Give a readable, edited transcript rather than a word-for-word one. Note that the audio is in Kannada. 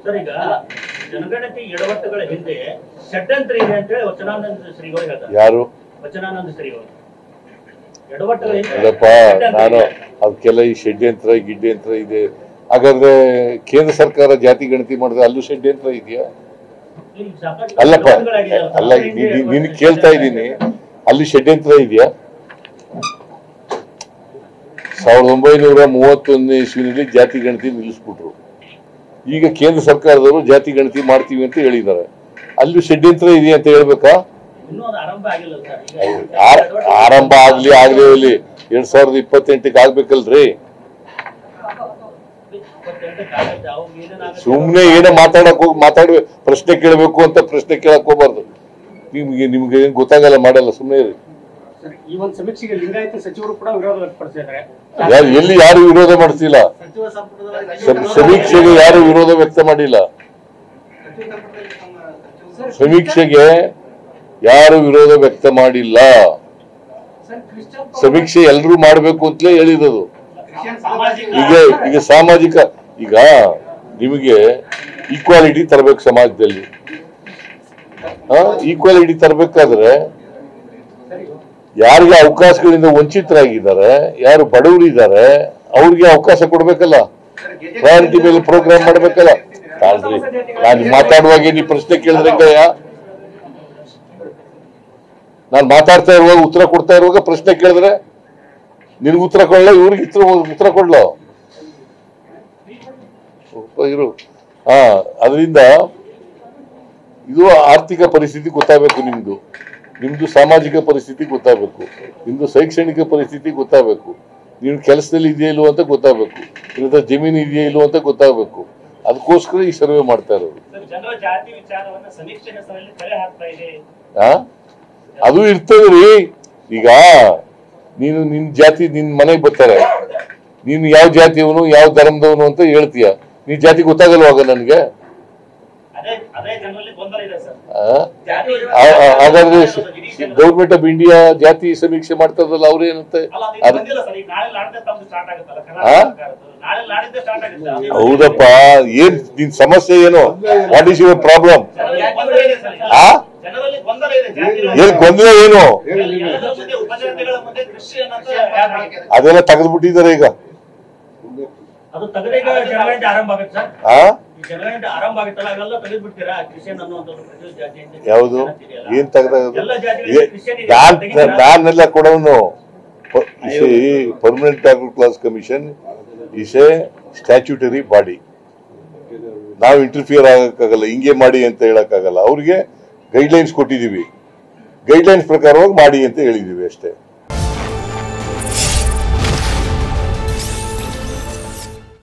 ಸರ್, ಈಗ ಜನಗಣತಿ ಎಡವಟ್ಟುಗಳ ಹಿಂದೆ ಷಡ್ಯಂತ್ರ ಇದೆ ಅಂತ ಹೇಳಿ ವಚನಾನಂದ ಶ್ರೀಗಳು ಹೇಳ್ತಾರೆ. ಯಾರು? ವಚನಾನಂದ ಶ್ರೀಗಳು. ಎಡವಟ್ಟುಗಳ ಅಲ್ಲಪ್ಪ, ನಾನು ಅದಕ್ಕೆಲ್ಲ ಈ ಷಡ್ಯಂತ್ರ ಗಿಡ್ಯಂತ್ರ ಇದೆ. ಹಾಗಾದ್ರೆ ಕೇಂದ್ರ ಸರ್ಕಾರ ಜಾತಿ ಗಣತಿ ಮಾಡಿದ್ರೆ ಅಲ್ಲೂ ಷಡ್ಯಂತ್ರ ಇದೆಯಾ? ಅಲ್ಲಪ್ಪ, ಅಲ್ಲ, ನಿನ್ ಕೇಳ್ತಾ ಇದ್ದೀನಿ, ಅಲ್ಲಿ ಷಡ್ಯಂತ್ರ ಇದೆಯಾ? 1931ನೇ ಇಸ್ವಿನಲ್ಲಿ ಜಾತಿ ಗಣತಿ ನಿಲ್ಲಿಸ್ಬಿಟ್ರು. ಈಗ ಕೇಂದ್ರ ಸರ್ಕಾರದವರು ಜಾತಿ ಗಣತಿ ಮಾಡ್ತೀವಿ ಅಂತ ಹೇಳಿದ್ದಾರೆ. ಅಲ್ಲಿ ಷಡ್ಯಂತ್ರ ಇದೆಯಾ ಅಂತ ಹೇಳ್ಬೇಕಾ? ಆರಂಭ ಆಗ್ಲಿ ಇಲ್ಲಿ 2028ಕ್ಕೆ ಆಗ್ಬೇಕಲ್ರಿ. ಸುಮ್ನೆ ಏನೋ ಮಾತಾಡ್ಬೇಕು, ಪ್ರಶ್ನೆ ಕೇಳಬೇಕು ಅಂತ ಪ್ರಶ್ನೆ ಕೇಳಕ್ ಹೋಗ್ಬಾರ್ದು. ನಿಮ್ಗೆ ಏನ್ ಗೊತ್ತಾಗಲ್ಲ, ಮಾಡಲ್ಲ, ಸುಮ್ನೆ ಇರಿ. ಈ ಒಂದು ಸಮೀಕ್ಷೆಗೆ ಲಿಂಗಾಯತ ಸಚಿವರು ಕೂಡ ವಿರೋಧ ವ್ಯಕ್ತಪಡಿಸಿದ್ದಾರೆ. ಎಲ್ಲಿ ಯಾರು ವಿರೋಧ ಮಾಡ್ತಿಲ್ಲ. ಸಮೀಕ್ಷೆಗೆ ಯಾರು ವಿರೋಧ ವ್ಯಕ್ತ ಮಾಡಿಲ್ಲ. ಸಮೀಕ್ಷೆಗೆ ಯಾರು ವಿರೋಧ ವ್ಯಕ್ತ ಮಾಡಿಲ್ಲ. ಸಮೀಕ್ಷೆ ಎಲ್ಲರೂ ಮಾಡ್ಬೇಕು ಅಂತಲೇ ಹೇಳಿರೋದು. ಈಗ ಸಾಮಾಜಿಕ, ಈಗ ನಿಮಗೆ ಈಕ್ವಾಲಿಟಿ ತರಬೇಕು ಸಮಾಜದಲ್ಲಿ. ಈಕ್ವಾಲಿಟಿ ತರಬೇಕಾದ್ರೆ ಯಾರಿಗೆ ಅವಕಾಶಗಳಿಂದ ವಂಚಿತರಾಗಿದ್ದಾರೆ, ಯಾರು ಬಡವರು ಇದ್ದಾರೆ, ಅವ್ರಿಗೆ ಅವಕಾಶ ಕೊಡ್ಬೇಕಲ್ಲ. ಪ್ರಯಾರಿಟಿ ಮೇಲೆ ಪ್ರೋಗ್ರಾಮ್ ಮಾಡ್ಬೇಕಲ್ಲ. ನಾನು ಮಾತಾಡುವಾಗ ನೀವು ಪ್ರಶ್ನೆ ಕೇಳಿದ್ರೆ, ನಾನು ಮಾತಾಡ್ತಾ ಇರುವಾಗ ಉತ್ತರ ಕೊಡ್ತಾ ಇರುವಾಗ ಪ್ರಶ್ನೆ ಕೇಳಿದ್ರೆ ನಿನ್ಗೆ ಉತ್ತರ ಕೊಡಲ್ಲ, ಇವ್ರಿಗೆ ಉತ್ತರ ಕೊಡ್ಲ ಇರು. ಅದರಿಂದ ಇದು ಆರ್ಥಿಕ ಪರಿಸ್ಥಿತಿ ಗೊತ್ತಾಗಬೇಕು, ನಿಮ್ದು ಸಾಮಾಜಿಕ ಪರಿಸ್ಥಿತಿ ಗೊತ್ತಾಗಬೇಕು, ನಿಮ್ದು ಶೈಕ್ಷಣಿಕ ಪರಿಸ್ಥಿತಿ ಗೊತ್ತಾಗಬೇಕು, ನೀವು ಕೆಲಸದಲ್ಲಿ ಇದೆಯಾ ಇಲ್ವೋ ಅಂತ ಗೊತ್ತಾಗಬೇಕು, ನಿಮ್ಮ ಜಮೀನು ಇದೆಯಾ ಇಲ್ವೋ ಅಂತ ಗೊತ್ತಾಗಬೇಕು. ಅದಕ್ಕೋಸ್ಕರ ಈ ಸರ್ವೆ ಮಾಡ್ತಾ ಇರೋದು. ಅದು ಇರ್ತದ್ರಿ. ಈಗ ನೀನು ನಿನ್ ಜಾತಿ ನಿನ್ ಮನೆಗೆ ಬರ್ತಾರೆ, ನೀನು ಯಾವ ಜಾತಿಯವನು ಯಾವ ಧರ್ಮದವನು ಅಂತ ಹೇಳ್ತೀಯ. ನೀನ್ ಜಾತಿ ಗೊತ್ತಾಗಲ್ವಾಗ ನನ್ಗೆ? ಹಾಗಾದ್ರೆ ಗೌರ್ಮೆಂಟ್ ಆಫ್ ಇಂಡಿಯಾ ಜಾತಿ ಸಮೀಕ್ಷೆ ಮಾಡ್ತಾರಲ್ಲ, ಅವ್ರೇನಂತೆ? ಹೌದಪ್ಪ, ಏನ್ ನಿನ್ ಸಮಸ್ಯೆ ಏನು? What is your problem? ಏನ್ ಗೊಂದಲ ಏನು? ಅದೆಲ್ಲ ತೆಗೆದ್ಬಿಟ್ಟಿದ್ದಾರೆ ಈಗ. ಯಾವುದು? ಏನ್ ನಾನೆಲ್ಲ ಕೊಡೋನು. Permanent backward class commission is a statutory body. ನಾವು ಇಂಟರ್ಫಿಯರ್ ಆಗಕ್ಕಾಗಲ್ಲ, ಹಿಂಗೆ ಮಾಡಿ ಅಂತ ಹೇಳಕ್ಕಾಗಲ್ಲ. ಅವ್ರಿಗೆ ಗೈಡ್ಲೈನ್ಸ್ ಕೊಟ್ಟಿದೀವಿ, ಗೈಡ್ಲೈನ್ಸ್ ಪ್ರಕಾರವಾಗಿ ಮಾಡಿ ಅಂತ ಹೇಳಿದೀವಿ ಅಷ್ಟೇ.